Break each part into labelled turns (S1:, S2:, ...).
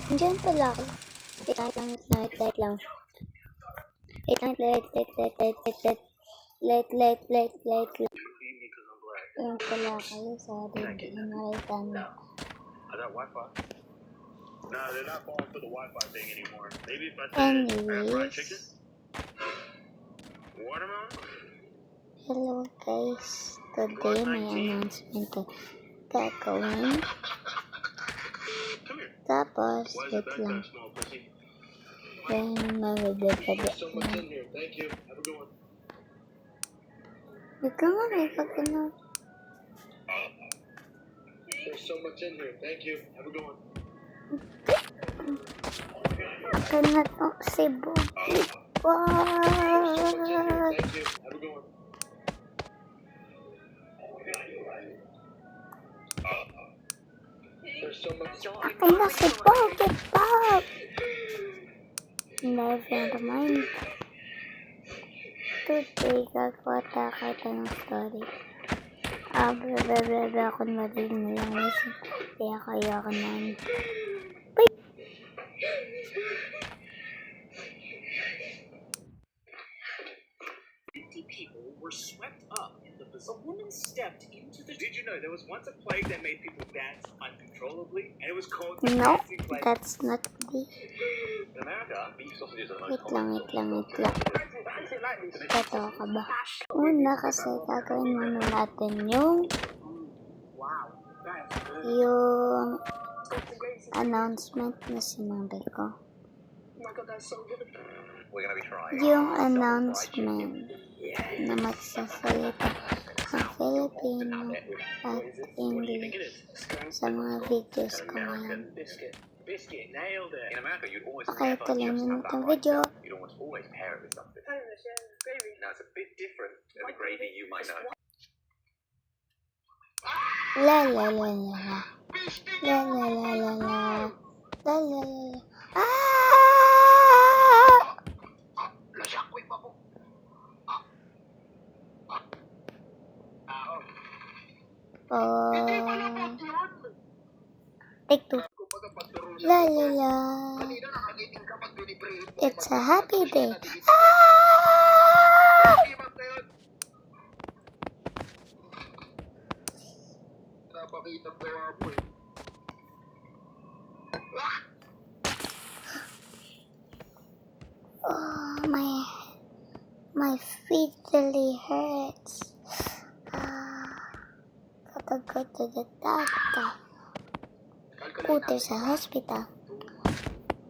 S1: Diyan pala ako. Wait lang. Let. Yan pala kayo, sorry, hindi ko nakita mo.
S2: I got Wi-Fi. No, they're not falling for the Wi-Fi thing anymore. Maybe if I said fried chicken? Watermelon?
S1: Hello guys, today may announcement gagawin. Tapos, wait lang. Then, mabibigay na. Wait lang nga, may pagkano.
S2: There's so much in here. Thank you. Have a good one.
S1: Kana to si Bobby. Wow!
S2: Thank you. Have a good one. There's so much.
S1: Akin na si Bobby Bob! Never mind. Today, gagawa tayo ng story. Blah ako narinig na lang nasin. Kaya ako namin. Bye!
S3: 50 people were swept up in the bizarre. A woman stepped into the. Did you know there was once a plague that made people dance uncontrollably, and it was called the
S1: No,
S3: dancing plague?
S1: that's not the...
S2: In America, beef sausages are the
S1: Wait
S2: most
S1: lang. Totoo ka ba? Una kasi gagawin muna natin yung announcement na sinabi ko.
S2: We're gonna be trying.
S1: Yung announcement na magsasalita ng Filipino at English sa mga videos ko ngayon.
S3: Biscuit, nailed it.
S2: In America, you'd always
S1: Okay,
S2: never
S1: tuloy
S2: just
S1: na
S2: have that
S1: itong
S2: right.
S1: video.
S2: You'd almost always pair it with something. Now, it's a bit different than the gravy you might know.
S1: La la la la la. La la la la la. La la la la. Take two. La la la. It's a happy day. Oh, my feet really hurts. Gotta go to the doctor. Put sa hospital.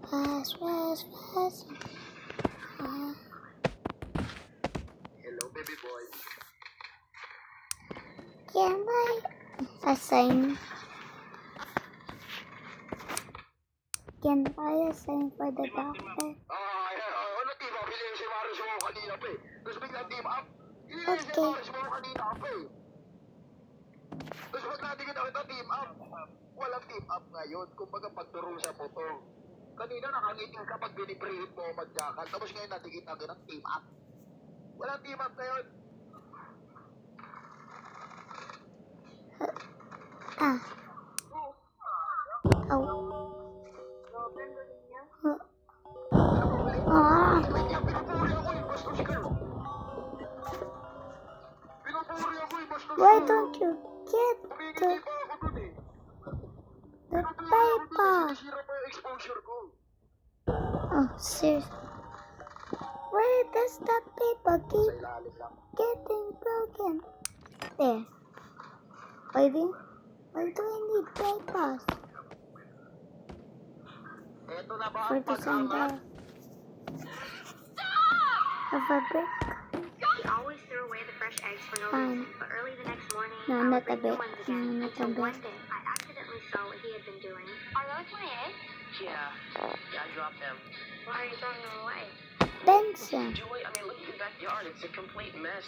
S1: Fast.
S2: Hello, baby boy.
S1: Can I assign? Can I assign for the doctor?
S2: Ano team up? Hindi si Maris mo kanina pa eh. Tapos biglang team up. Hindi si
S1: Okay.
S2: Maris mo kanina pa eh. Tapos ba't natin kita team up? Walang team up ngayon. Kumbaga pagturusa mo to. Kanina nakangiting ka pag biniprehit mo magjakal. Tapos ngayon natin kita ng team up. Walang team up ngayon.
S1: Oh. Why don't you get the paper? Oh, seriously. Where does the paper keep getting broken? There. Why do I need papers? For the center of a brick.
S4: He always threw away the fresh eggs for no reason, but early the next morning,
S1: No,
S4: I would
S1: not a
S4: bring new
S1: bit.
S4: ones again,
S1: No, not a
S4: until one
S1: bit.
S4: day, I accidentally saw what he had been doing. Are those my eggs?
S5: Yeah, I dropped them.
S4: Why are you throwing them away?
S1: Benson.
S5: Julie, I mean, look at your backyard. It's a complete mess.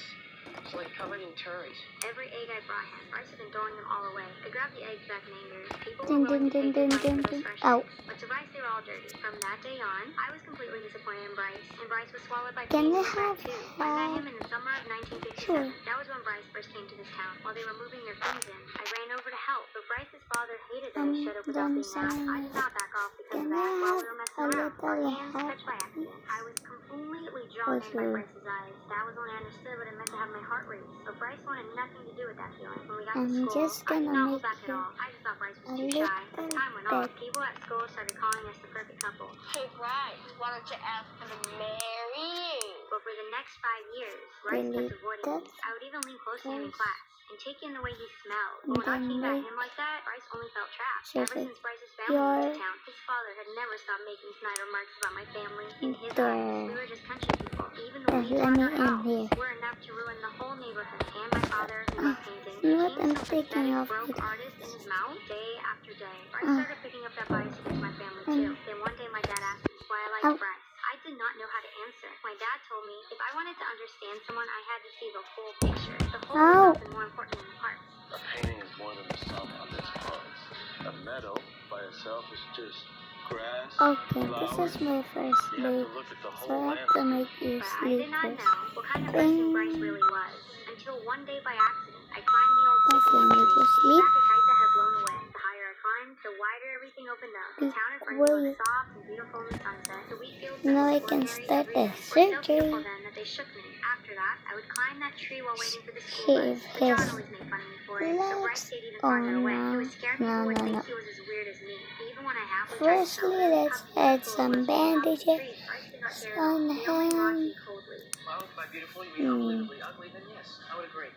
S5: It's like covered in turds.
S4: Every egg I brought him, Bryce had been throwing them all away. I grabbed the eggs back in anger. People
S1: Dun,
S4: were willing to
S1: dun,
S4: pay
S1: dun,
S4: good money
S1: dun,
S4: for those
S1: dun.
S4: fresh
S1: Ow.
S4: eggs, but to Bryce they were all dirty. From that day on, I was completely disappointed in Bryce, and Bryce was swallowed by
S1: Can
S4: pain
S1: we
S4: in the back
S1: have,
S4: too. I met him in the summer of 1957.
S1: Sure.
S4: That was when Bryce first came to this town. While they were moving their things in, I ran over to help, but Bryce's father hated that he showed up without being asked. I did not back off because
S1: Can
S4: of that
S1: I
S4: while we
S1: have
S4: were
S1: a
S4: messing around. Our
S1: little
S4: hands touched by
S1: happiness?
S4: accident. I was completely drawn
S1: With
S4: in by
S1: you.
S4: Bryce's eyes. That was when I understood what it meant to have my heart race. But Bryce wanted nothing to do with that feeling. When we got to
S1: I'm
S4: school,
S1: just
S4: I did
S1: gonna
S4: not hold
S1: make
S4: back at
S1: you
S4: all. I just thought Bryce
S1: a
S4: was too shy.
S1: little
S4: Time went on.
S1: bit.
S4: People at school started calling us the perfect couple.
S6: Hey, Bryce, why don't you ask her to marry you?
S4: But for the next 5 years, Bryce
S1: Delete
S4: kept avoiding
S1: that
S4: me. I would even lean close to him in
S1: first.
S4: class and take in the way he smelled.
S1: And
S4: But when I
S1: then
S4: came at
S1: make
S4: him like that, Bryce only felt trapped.
S1: sure
S4: Ever
S1: that
S4: since Bryce's family moved
S1: you're
S4: to town, his father had never stopped making snide remarks about my family. In his eyes, we
S1: there.
S4: were just country people. Even the
S1: Let
S4: weeds
S1: me
S4: around our
S1: in
S4: house
S1: here.
S4: were enough to ruin the whole neighborhood. And my father, who loved painting,
S1: You know what?
S4: became
S1: I'm
S4: some
S1: thinking
S4: pathetic,
S1: of
S4: broke
S1: it.
S4: artist in his mouth day after day. Bryce
S1: Ah.
S4: started picking up that bias against my family too. Then one day my dad asked me why I liked
S1: Ow.
S4: Bryce. I did not know how to answer. My dad told me if I wanted to understand someone, I had to see the whole picture. The whole
S1: Ow.
S4: is often more important than the parts.
S7: A painting is more than the sum of its parts. A meadow by itself is just grass,
S1: Okay,
S7: flowers.
S1: this is my first
S7: You have
S1: day,
S7: to look at the
S1: so
S7: whole
S1: I have to
S7: landscape.
S1: make you
S4: But I
S1: sleep
S4: did not
S1: first.
S4: know what kind of person Bryce
S1: Bing.
S4: really was until one day by accident I climbed the old
S1: Okay,
S4: sycamore
S1: need
S4: tree.
S1: to
S4: The
S1: sleep.
S4: sapphire height that had blown away. The higher I climbed, the wider everything opened up. The town in front of me
S1: Wait.
S4: looked soft and beautiful in the sunset. The wheat fields
S1: Now
S4: that
S1: I
S4: looked
S1: can
S4: ordinary
S1: start
S4: every
S1: the
S4: day were so beautiful
S1: surgery.
S4: then that they shook me. After that, I would climb that tree while waiting for the school
S1: Shave
S4: bus. But John
S1: his
S4: always made fun of me for it, so Bryce
S1: legs.
S4: stayed even
S1: Oh
S4: farther away. He
S1: no,
S4: was scared
S1: no,
S4: people would
S1: no,
S4: think
S1: no.
S4: he was as weird as me. Even when I halfway tried to
S1: Firstly,
S4: show him
S1: let's
S4: how
S1: add
S4: beautiful
S1: some
S4: it was walking down the
S1: bandages
S4: street, Bryce did not care at all.
S1: on
S4: He only mocked
S1: him.
S4: me coldly.
S5: Well, by beautiful you mean
S1: Hmm.
S5: unbelievably ugly, then yes, I would agree.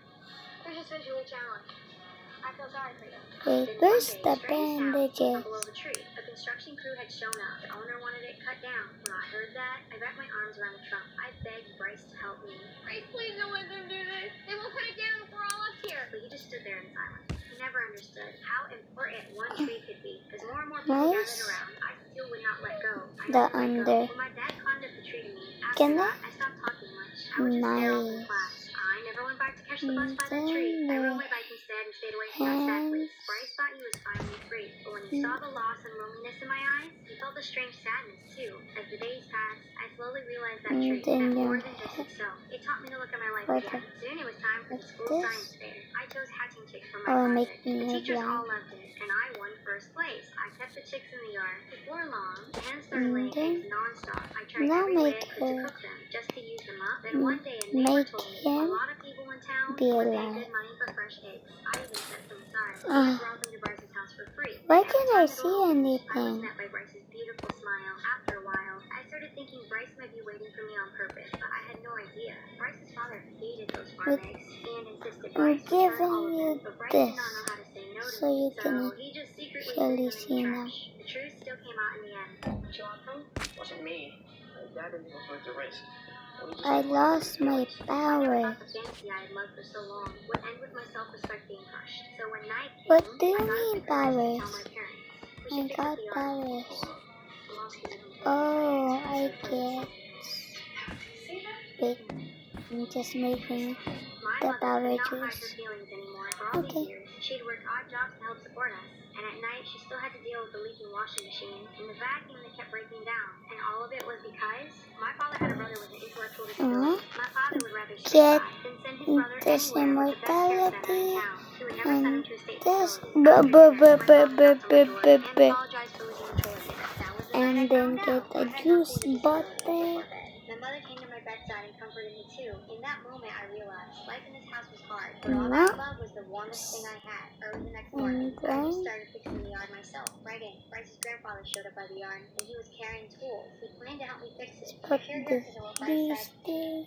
S4: You're just visually challenged. I feel sorry for you.
S1: Wait,
S4: Then one
S1: where's
S4: day,
S1: the
S4: strange sounds came from
S1: bandages?
S4: below the tree. A construction crew had shown up. The owner wanted it cut down. When I heard that, I wrapped my arms around the trunk. I begged Bryce to help me.
S6: Bryce, please don't let them do this. They will cut it down if we're all up here.
S4: But he just stood there in silence. He never understood how important one tree could be. As more and more people
S1: Nice.
S4: gathered around, I still would not let go. I
S1: The
S4: only let
S1: under.
S4: go when my dad climbed up the tree to me. After
S1: Can
S4: that, I stopped talking much. I would just stare off in
S1: Nice.
S4: class. I never went back to catch the bus by that
S1: Then
S4: tree. I rode
S1: the
S4: my bike instead and stayed away from that sad
S1: hands.
S4: place. Bryce thought he was finally free, but when he saw the loss and loneliness in my eyes, he felt a strange sadness too. As the days passed, I slowly realized that
S1: And
S4: tree
S1: then
S4: meant more
S1: your
S4: than just itself. It taught me to look at my life
S1: What
S4: again. Soon it was time for the
S1: What's
S4: school
S1: this?
S4: science fair. I chose hatching chicks for my
S1: Oh,
S4: project.
S1: make me
S4: The
S1: a
S4: teachers all
S1: blind.
S4: loved it, and I won first place. I kept the chicks in the yard. Before long, the hens started
S1: And
S4: laying
S1: then
S4: eggs nonstop. I tried
S1: now
S4: every way I
S1: make
S4: could to
S1: her
S4: cook them, just to use them up. Then one day a neighbor
S1: make
S4: told me a
S1: him
S4: lot of people in town
S1: be
S4: would pay
S1: alive.
S4: good money for fresh eggs. I even set some aside.
S1: Ah.
S4: I brought them to Bryce's house for free.
S1: Why
S4: Every
S1: can't I
S4: time
S1: see
S4: I was
S1: anything?
S4: met by Bryce's beautiful smile. After a while, I started thinking Bryce might be waiting for me on purpose, but I had no idea. Bryce's father hated those farm
S1: But
S4: eggs and insisted
S1: I'm
S4: Bryce return
S1: giving
S4: all of
S1: you
S4: them. But Bryce did
S1: this
S4: not know how to say no to
S1: so
S4: me,
S1: you
S4: so
S1: can
S4: he just secretly
S1: actually
S4: threw them
S1: see
S4: in the
S1: now.
S4: trash. The truth still came out in the end.
S5: What you want from? Wasn't me. My dad didn't know what to risk. Well, he just
S1: I
S5: didn't want to
S1: lost
S5: take
S1: my
S5: risks.
S4: I never
S1: power.
S4: thought the fantasy I had loved for so long would end with my self-respect being crushed. So when night came,
S1: What do you
S4: I got up
S1: mean
S4: the courage to tell
S1: powers?
S4: my parents. We
S1: I
S4: should fix
S1: got
S4: up the yard.
S1: powers.
S4: The loss was complete.
S1: Oh, I get. Wait, I'm just making
S4: My
S1: the
S4: mother
S1: power
S4: could not hide her
S1: juice.
S4: feelings anymore. For all
S1: Okay.
S4: these years, she'd worked odd jobs to help support us. And at night, she still had to deal with the leaking washing machine and the vacuum that kept breaking down. And all of it was because my father had a brother with an intellectual disability. My father would rather
S1: Get
S4: suicide than send his brother
S1: this
S4: anywhere with the best care center in
S1: immortality
S4: town. He would never send him
S1: and
S4: to a state
S1: this
S4: facility. After dinner, my father knocked on my door and apologized for losing control again. That was the
S1: and
S4: night I
S1: then
S4: found
S1: get
S4: out
S1: a
S4: I had
S1: juice
S4: nothing to do
S1: bottle.
S4: before bed. My mother came to my bedside and comforted me too. In that moment, I realized life in this house was hard, but all
S1: No.
S4: that love was the warmest thing I had. Early the next morning,
S1: And
S4: I just
S1: then
S4: started fixing the yard myself. Right in, Bryce's grandfather showed up by the yard, and he was carrying tools. He planned to help me fix it.
S1: put
S4: Here,
S1: this
S4: is what Bryce
S1: these
S4: said.
S1: things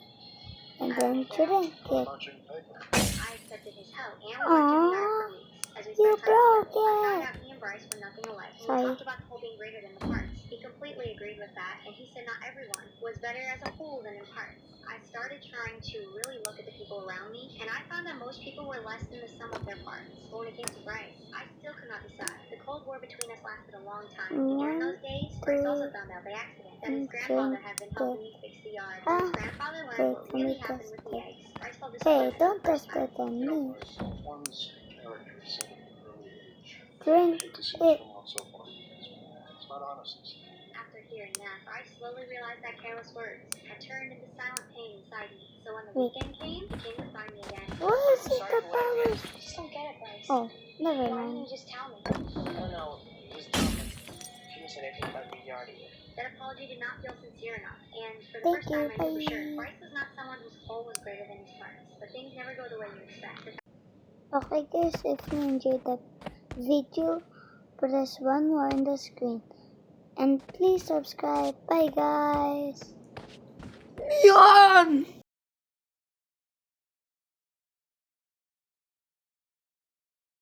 S1: and then drink it.
S4: I accepted his help, and we went to the yard for weeks. As we
S1: You
S4: spent time together,
S1: broke
S4: I found
S1: it.
S4: out he and Bryce were nothing alike. And
S1: Sorry.
S4: we talked about the whole being greater than the parts. He completely agreed with that, and he said not everyone was better as a whole than in parts. I started trying to really look at the people around me, and I found that most people were less than the sum of their parts. But when it came to Bryce, I still could not decide. The Cold War between us lasted a long time, and during those days, Bryce also found out by accident that his grandfather had been helping me fix the yard. When his grandfather learned what really happened with the eggs, Bryce told his
S1: Hey,
S4: story for
S1: don't
S4: the first
S1: touch
S4: time.
S1: that on me.
S7: One's character is set at an early age.
S1: Drink
S7: I hate to see
S1: it.
S7: someone so far. It's not honest.
S4: After hearing that, I slowly realized that careless words had turned into silent pain inside me. So when the
S1: Wait.
S4: weekend came, he came to find me again.
S1: What is it the powers?
S4: I just don't get it, Bryce.
S1: Oh, never
S4: Why didn't
S1: mind.
S4: you just tell me?
S5: I don't know. It was dumb. She was and I think that'd be yardie.
S4: That apology did not feel sincere enough, and for the
S1: Thank
S4: first time I knew for
S1: you,
S4: sure
S1: bye.
S4: Bryce was not someone whose whole was greater than his parts. But things never go the way you expect.
S1: Okay guys, if you enjoyed that video, press 1 more on the screen. And please subscribe. Bye guys!
S8: Yan!